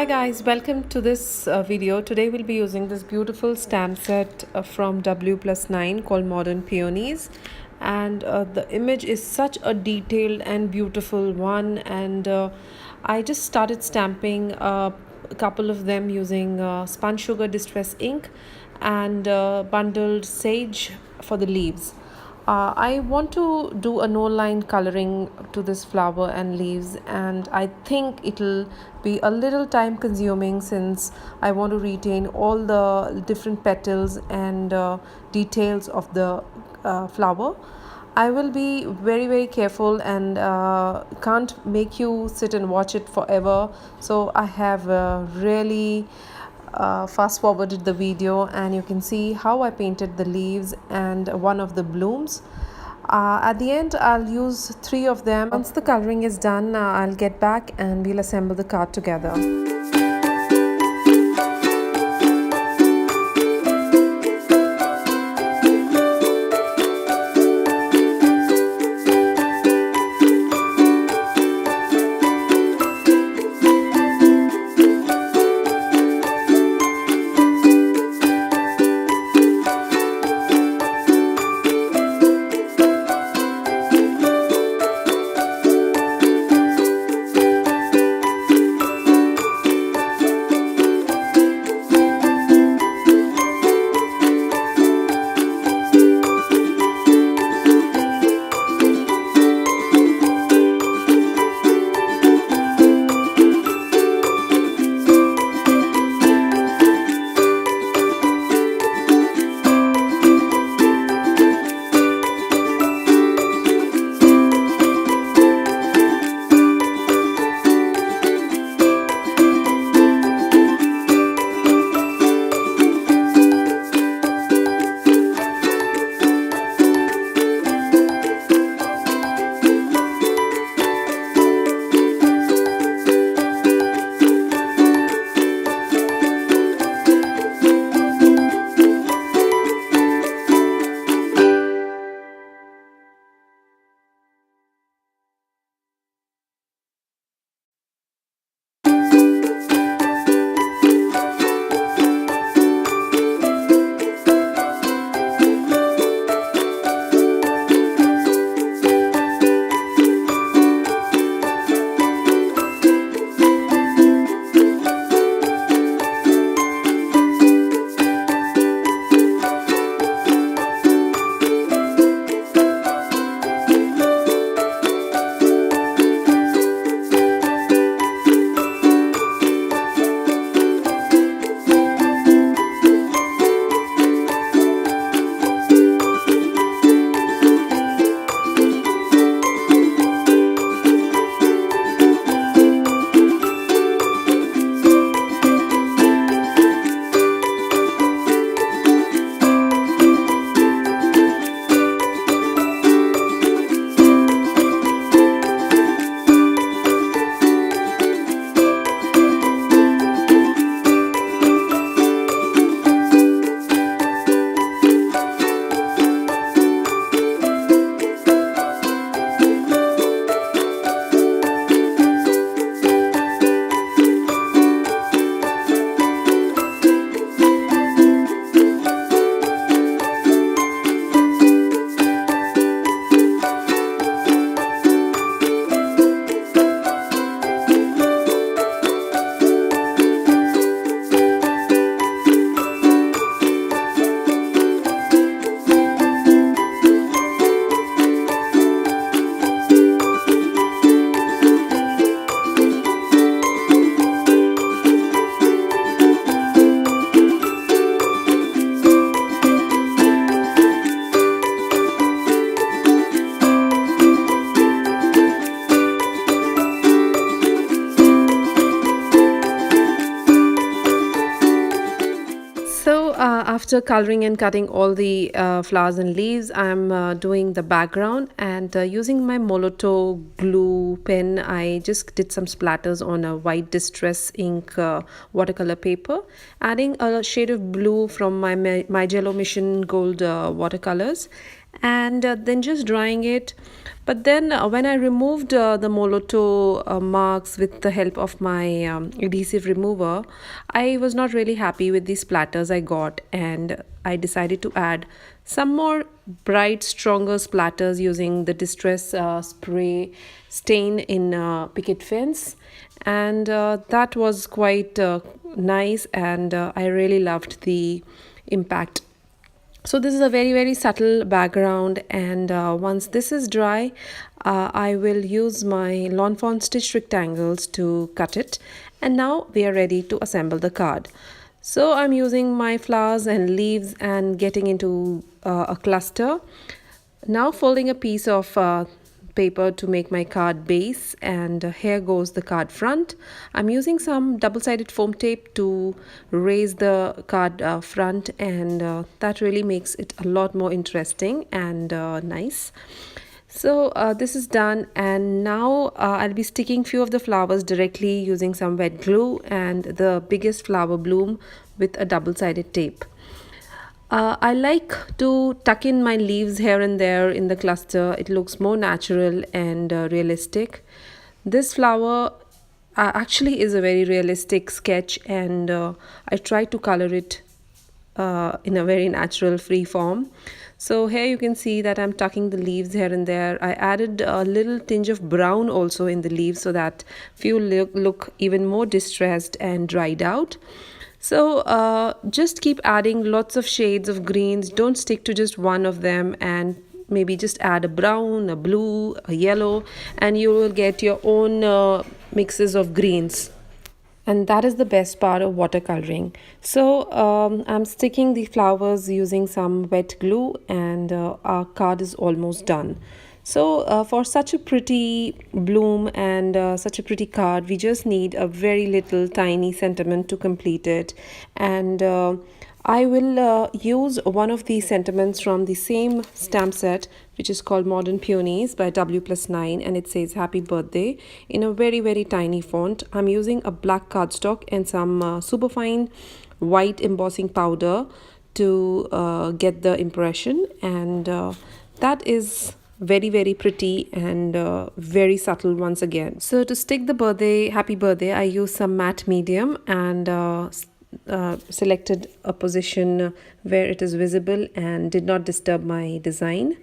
guys, welcome to this video. Today we'll be using this beautiful stamp set from W+9 called Modern Peonies, and the image is such a detailed and beautiful one, and I just started stamping a couple of them using spun sugar distress ink and bundled sage for the leaves. I want to do a no line coloring to this flower and leaves, and I think it'll be a little time consuming since I want to retain all the different petals and details of the flower. I will be very careful and can't make you sit and watch it forever, so I have really fast forwarded the video, and you can see how I painted the leaves and one of the blooms. At the end I'll use 3 of them. Once the coloring is done, I'll get back and we'll assemble the card together. After coloring and cutting all the flowers and leaves, I'm doing the background, and using my Molotow glue pen, I just did some splatters on a white distress ink watercolor paper, adding a shade of blue from my Jello Mission Gold watercolors, and then just drying it But then when I removed the Moloto marks with the help of my adhesive remover, I was not really happy with these splatters I got, and I decided to add some more bright, stronger splatters using the Distress spray stain in picket fence. And that was quite nice, and I really loved the impact. So this is a very subtle background, and once this is dry, I will use my Lawn Fawn stitch rectangles to cut it. And now we are ready to assemble the card. So I'm using my flowers and leaves and getting into a cluster. Now folding a piece of paper to make my card base, and here goes the card front. I'm using some double-sided foam tape to raise the card front, and that really makes it a lot more interesting and nice. So this is done, and now I'll be sticking few of the flowers directly using some wet glue and the biggest flower bloom with a double-sided tape. I like to tuck in my leaves here and there in the cluster. It looks more natural and realistic. This flower actually is a very realistic sketch, and I try to color it in a very natural free form. So here you can see that I'm tucking the leaves here and there. I added a little tinge of brown also in the leaves so that few look even more distressed and dried out. So just keep adding lots of shades of greens. Don't stick to just one of them, and maybe just add a brown, a blue, a yellow, and you will get your own mixes of greens. And that is the best part of watercoloring. So I'm sticking the flowers using some wet glue, and our card is almost done. So for such a pretty bloom and such a pretty card, we just need a very little tiny sentiment to complete it. And I will use one of these sentiments from the same stamp set, which is called Modern Peonies by W+9, and it says happy birthday in a very tiny font. I'm using a black cardstock and some superfine white embossing powder to get the impression, and that is very pretty and very subtle once again. So to stick the birthday, happy birthday, I used some matte medium and selected a position where it is visible and did not disturb my design.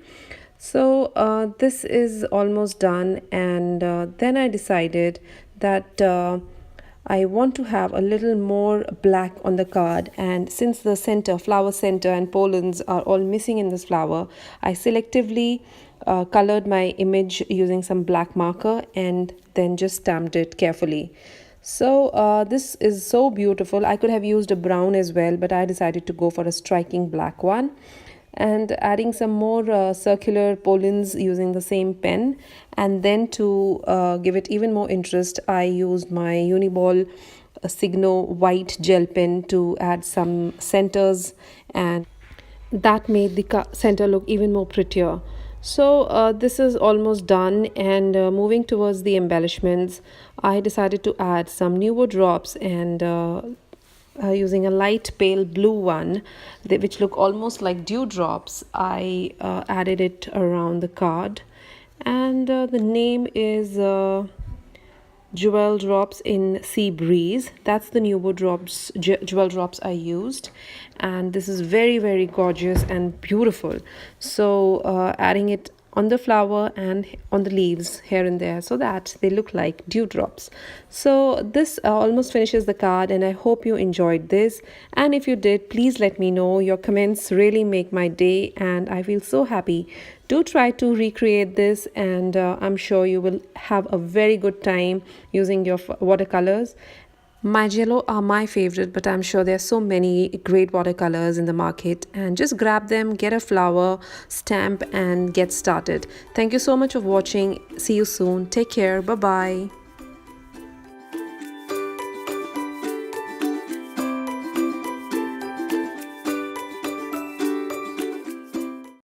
So this is almost done, and then I decided that I want to have a little more black on the card, and since the center, flower center and pollens are all missing in this flower, I selectively colored my image using some black marker and then just stamped it carefully. So this is so beautiful. I could have used a brown as well, but I decided to go for a striking black one. And adding some more circular pollens using the same pen, and then to give it even more interest, I used my Uniball Signo white gel pen to add some centers, and that made the center look even more prettier. So this is almost done, and moving towards the embellishments, I decided to add some Nuvo drops, and using a light pale blue one, which look almost like dewdrops, I added it around the card, and the name is Jewel Drops in Sea Breeze. That's the Nuvo drops, Jewel Drops I used, and this is very gorgeous and beautiful. So adding it on the flower and on the leaves here and there so that they look like dewdrops. So this almost finishes the card, and I hope you enjoyed this, and if you did, please let me know. Your comments really make my day and I feel so happy. Do try to recreate this, and I'm sure you will have a very good time using your watercolors. My Jello are my favorite, but I'm sure there are so many great watercolors in the market, and just grab them, get a flower, stamp, and get started. Thank you so much for watching. See you soon. Take care. Bye bye.